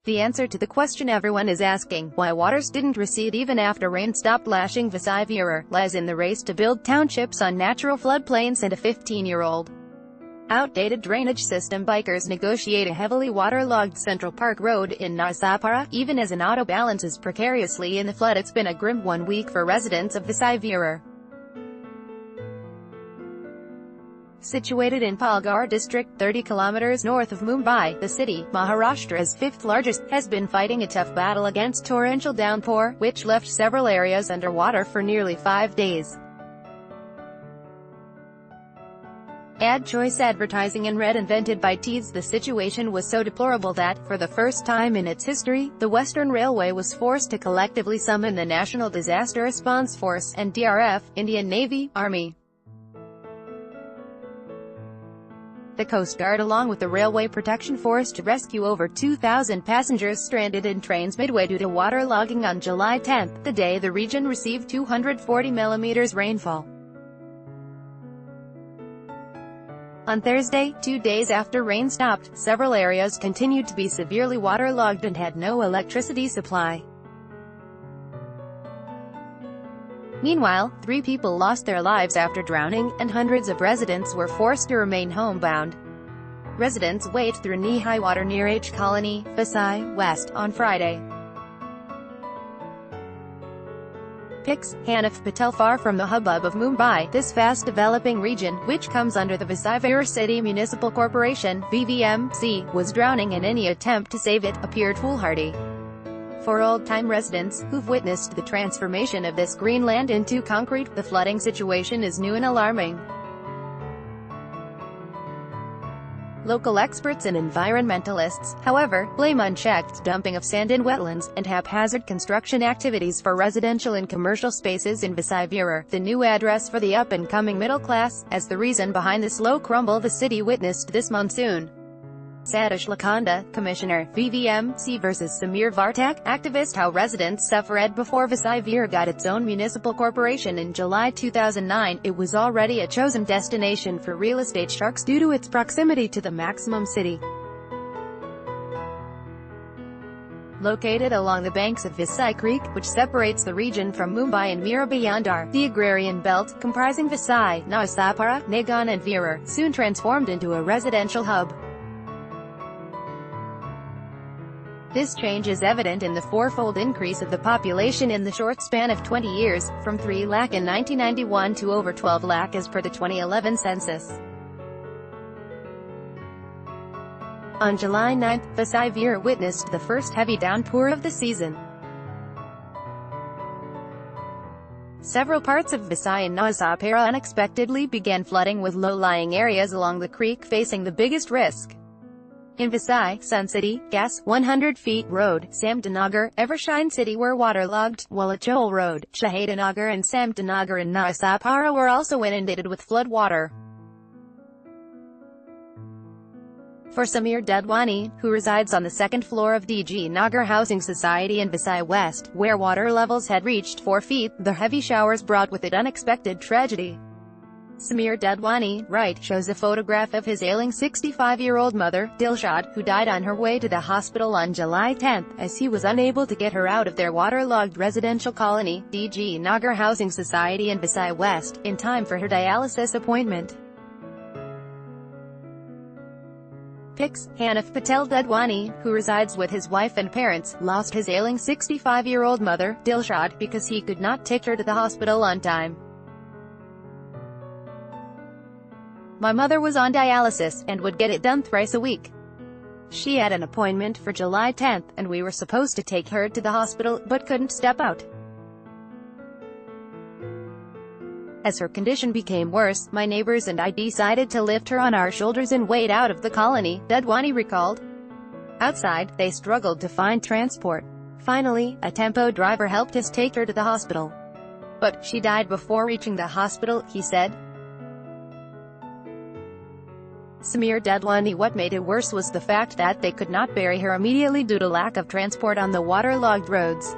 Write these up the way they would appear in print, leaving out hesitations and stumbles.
The answer to the question everyone is asking, why waters didn't recede even after rain stopped lashing Vasai, lies in the race to build townships on natural floodplains and a 15-year-old outdated drainage system. Bikers negotiate a heavily waterlogged Central Park Road in Narsapara, even as an auto balances precariously in the flood. It's been a grim 1 week for residents of Vasai. Situated in Palghar district, 30 kilometers north of Mumbai, the city, Maharashtra's fifth largest, has been fighting a tough battle against torrential downpour, which left several areas underwater for nearly 5 days. Ad choice advertising in red invented by Tees. The situation was so deplorable that, for the first time in its history, the Western Railway was forced to collectively summon the National Disaster Response Force, NDRF, Indian Navy, Army, the Coast Guard along with the Railway Protection Force to rescue over 2,000 passengers stranded in trains midway due to waterlogging on July 10, the day the region received 240 mm rainfall. On Thursday, 2 days after rain stopped, several areas continued to be severely waterlogged and had no electricity supply. Meanwhile, 3 people lost their lives after drowning, and hundreds of residents were forced to remain homebound. Residents wade through knee-high water near H Colony, Vasai, West, on Friday. Pics. Hanif Patel. Far from the hubbub of Mumbai, this fast-developing region, which comes under the Vasai City Municipal Corporation, VVMC, was drowning, and any attempt to save it appeared foolhardy. For old-time residents, who've witnessed the transformation of this green land into concrete, the flooding situation is new and alarming. Local experts and environmentalists, however, blame unchecked dumping of sand in wetlands, and haphazard construction activities for residential and commercial spaces in Vasai, the new address for the up-and-coming middle class, as the reason behind the slow crumble the city witnessed this monsoon. Satish Lakhanda, Commissioner, VVMC vs. Samir Vartak, activist. How residents suffered before Vasai got its own municipal corporation in July 2009, it was already a chosen destination for real estate sharks due to its proximity to the maximum city. Located along the banks of Vasai Creek, which separates the region from Mumbai and Mira-Bhayandar, the agrarian belt, comprising Vasai, Narsapara, Nagan and Virar, soon transformed into a residential hub. This change is evident in the fourfold increase of the population in the short span of 20 years, from 3 lakh in 1991 to over 12 lakh as per the 2011 census. On July 9, Vasai witnessed the first heavy downpour of the season. Several parts of Vasai and Narsapara unexpectedly began flooding, with low-lying areas along the creek facing the biggest risk. In Vasai, Sun City, Gas, 100 feet Road, Samdanagar, Evershine City were waterlogged, while Achol Road, Shahidanagar and Samdanagar in Narsapara were also inundated with flood water. For Samir Dadwani, who resides on the second floor of DG Nagar Housing Society in Vasai West, where water levels had reached 4 feet, the heavy showers brought with it unexpected tragedy. Samir Dadwani, right, shows a photograph of his ailing 65-year-old mother, Dilshad, who died on her way to the hospital on July 10, as he was unable to get her out of their waterlogged residential colony, DG Nagar Housing Society in Vasai West, in time for her dialysis appointment. Pics. Hanif Patel. Dadwani, who resides with his wife and parents, lost his ailing 65-year-old mother, Dilshad, because he could not take her to the hospital on time. My mother was on dialysis, and would get it done thrice a week. She had an appointment for July 10, and we were supposed to take her to the hospital, but couldn't step out. As her condition became worse, my neighbors and I decided to lift her on our shoulders and wade out of the colony, Dadwani recalled. Outside, they struggled to find transport. Finally, a tempo driver helped us take her to the hospital. But she died before reaching the hospital, he said. Samir Dadwani. What made it worse was the fact that they could not bury her immediately due to lack of transport on the waterlogged roads.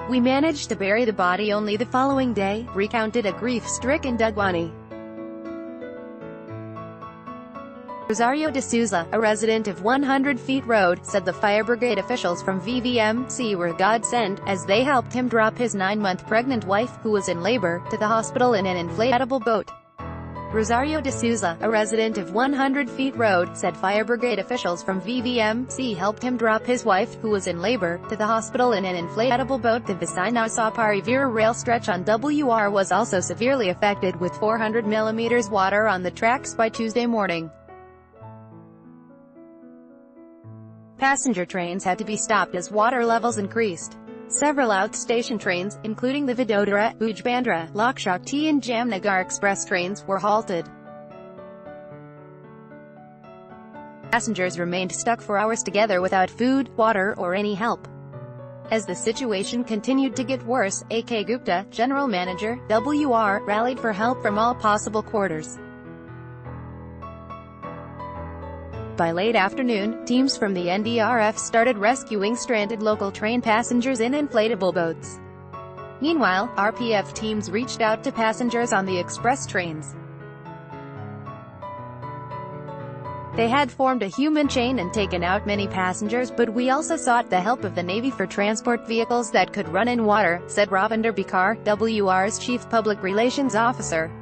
We managed to bury the body only the following day, recounted a grief-stricken Dadwani. Rosario de Souza, a resident of 100 Feet Road, said the fire brigade officials from VVMC were godsend, as they helped him drop his 9-month pregnant wife, who was in labor, to the hospital in an inflatable boat. Rosario de Souza, a resident of 100 Feet Road, said fire brigade officials from VVMC helped him drop his wife, who was in labor, to the hospital in an inflatable boat. The Vasai-Nausapari-Vera rail stretch on WR was also severely affected, with 400 mm water on the tracks by Tuesday morning. Passenger trains had to be stopped as water levels increased. Several outstation trains, including the Vadodara, Ujbandra, Lokshakti and Jamnagar express trains, were halted. Passengers remained stuck for hours together without food, water, or any help. As the situation continued to get worse, A.K. Gupta, general manager, WR, rallied for help from all possible quarters. By late afternoon, teams from the NDRF started rescuing stranded local train passengers in inflatable boats. Meanwhile, RPF teams reached out to passengers on the express trains. They had formed a human chain and taken out many passengers, but we also sought the help of the Navy for transport vehicles that could run in water, said Ravinder Bikar, WR's chief public relations officer.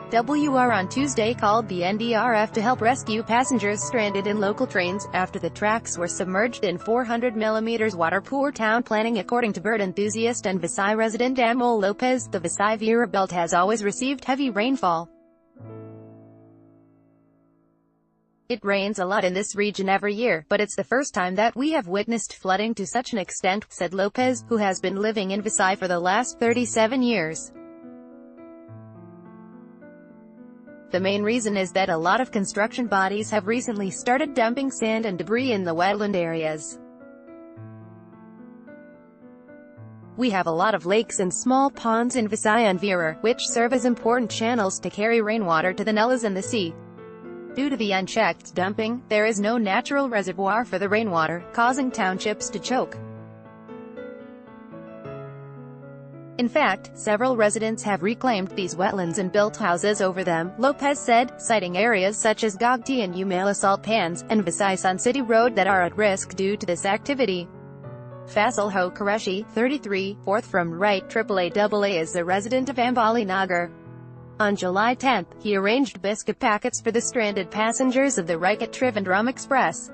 WR on Tuesday called the NDRF to help rescue passengers stranded in local trains, after the tracks were submerged in 400 mm water. Poor town planning. According to bird enthusiast and Vasai resident Amol Lopez, the Vasai-Vera belt has always received heavy rainfall. It rains a lot in this region every year, but it's the first time that we have witnessed flooding to such an extent, said Lopez, who has been living in Vasai for the last 37 years. The main reason is that a lot of construction bodies have recently started dumping sand and debris in the wetland areas. We have a lot of lakes and small ponds in Vasai and Virar, which serve as important channels to carry rainwater to the nullas and the sea. Due to the unchecked dumping, there is no natural reservoir for the rainwater, causing townships to choke. In fact, several residents have reclaimed these wetlands and built houses over them, Lopez said, citing areas such as Gogti and Umala Salt Pans, and Vasai Sun City Road that are at risk due to this activity. Faisal Ho Qureshi, 33, fourth from right AAA is a resident of Ambali Nagar. On July 10, he arranged biscuit packets for the stranded passengers of the Raikat Trivandrum Express.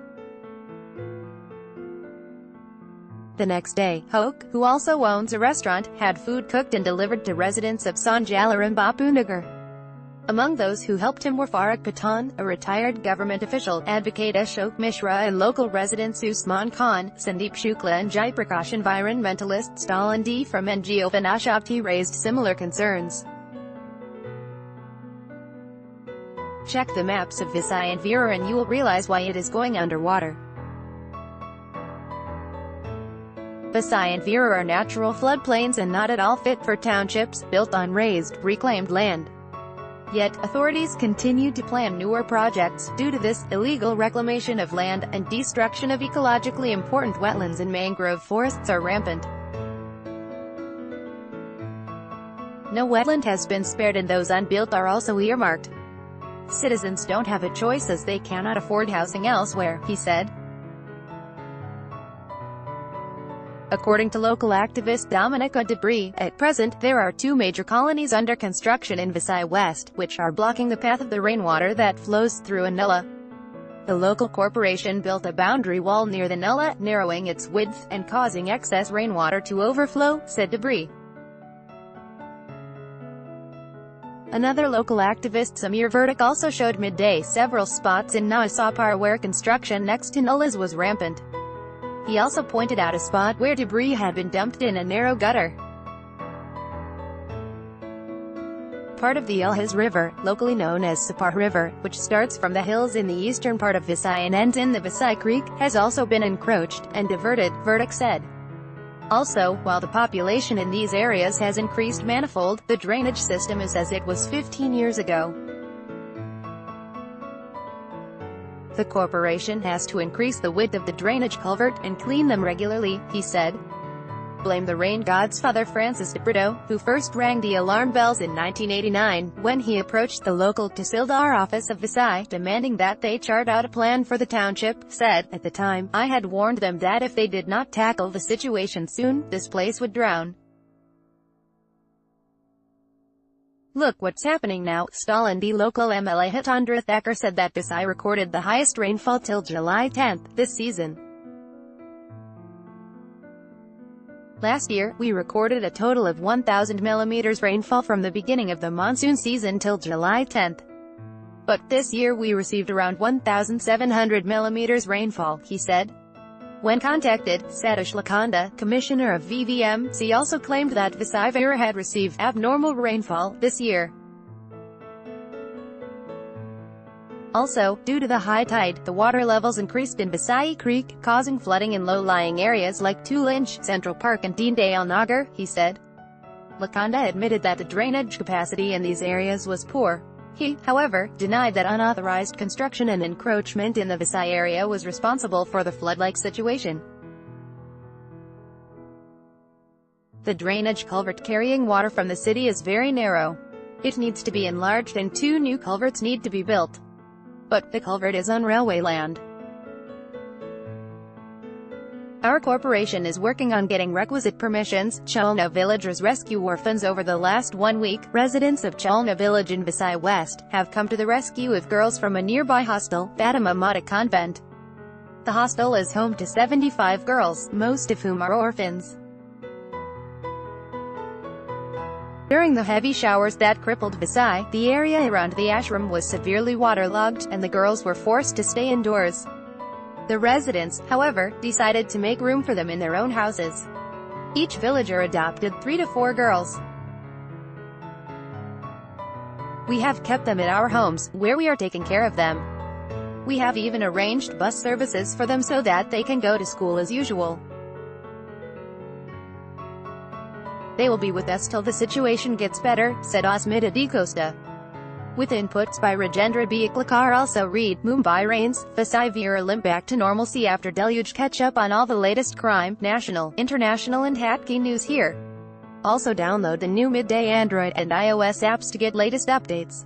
The next day, Hoke, who also owns a restaurant, had food cooked and delivered to residents of Sanjalar and Bapunagar. Among those who helped him were Farag Patan, a retired government official, advocate Ashok Mishra and local residents Usman Khan, Sandeep Shukla and Jaiprakash. Environmentalist Stalin D from NGO Vanashakti raised similar concerns. Check the maps of Vasai and Virar and you will realize why it is going underwater. Vasai and Virar are natural floodplains and not at all fit for townships, built on raised, reclaimed land. Yet, authorities continue to plan newer projects. Due to this, illegal reclamation of land, and destruction of ecologically important wetlands and mangrove forests are rampant. No wetland has been spared and those unbuilt are also earmarked. Citizens don't have a choice as they cannot afford housing elsewhere, he said. According to local activist Dominica Debris, at present, there are 2 major colonies under construction in Vasai West, which are blocking the path of the rainwater that flows through a nulla. The local corporation built a boundary wall near the nulla, narrowing its width, and causing excess rainwater to overflow, said Debris. Another local activist, Samir Verdik, also showed midday several spots in Nausapar where construction next to nullas was rampant. He also pointed out a spot where debris had been dumped in a narrow gutter. Part of the Ilhas River, locally known as Sapar River, which starts from the hills in the eastern part of Vasai and ends in the Vasai Creek, has also been encroached and diverted, Verdik said. Also, while the population in these areas has increased manifold, the drainage system is as it was 15 years ago. The corporation has to increase the width of the drainage culvert and clean them regularly, he said. blamed the rain god's Father Francis de Brito, who first rang the alarm bells in 1989, when he approached the local Tahsildar office of Vasai, demanding that they chart out a plan for the township, said, "At the time, I had warned them that if they did not tackle the situation soon, this place would drown. Look what's happening now." Stalindi local MLA Hitendra Thakur said that Vasai recorded the highest rainfall till July 10 this season. Last year, we recorded a total of 1,000 millimeters rainfall from the beginning of the monsoon season till July 10. But this year we received around 1,700 millimeters rainfall, he said. When contacted, Satish Lakanda, commissioner of VVMC, also claimed that Vasai had received abnormal rainfall this year. Also, due to the high tide, the water levels increased in Vasai Creek, causing flooding in low-lying areas like Tulinch, Central Park and Deen Dayal Nagar, he said. Lakanda admitted that the drainage capacity in these areas was poor. He, however, denied that unauthorized construction and encroachment in the Vasai area was responsible for the flood-like situation. The drainage culvert carrying water from the city is very narrow. It needs to be enlarged and 2 new culverts need to be built. But the culvert is on railway land. Our corporation is working on getting requisite permissions. Chalna villagers rescue orphans. Over the last 1 week, residents of Chalna village in Vasai West have come to the rescue of girls from a nearby hostel, Fatima Mata Convent. The hostel is home to 75 girls, most of whom are orphans. During the heavy showers that crippled Vasai, the area around the ashram was severely waterlogged, and the girls were forced to stay indoors. The residents, however, decided to make room for them in their own houses. Each villager adopted 3 to 4 girls. We have kept them at our homes, where we are taking care of them. We have even arranged bus services for them so that they can go to school as usual. They will be with us till the situation gets better, said Asmita DeCosta. With inputs by Rajendra Biaklakar. Also read, Mumbai rains, Vasai limp back to normalcy after deluge. Catch up on all the latest crime, national, international and Hatki news here. Also download the new Midday Android and iOS apps to get latest updates.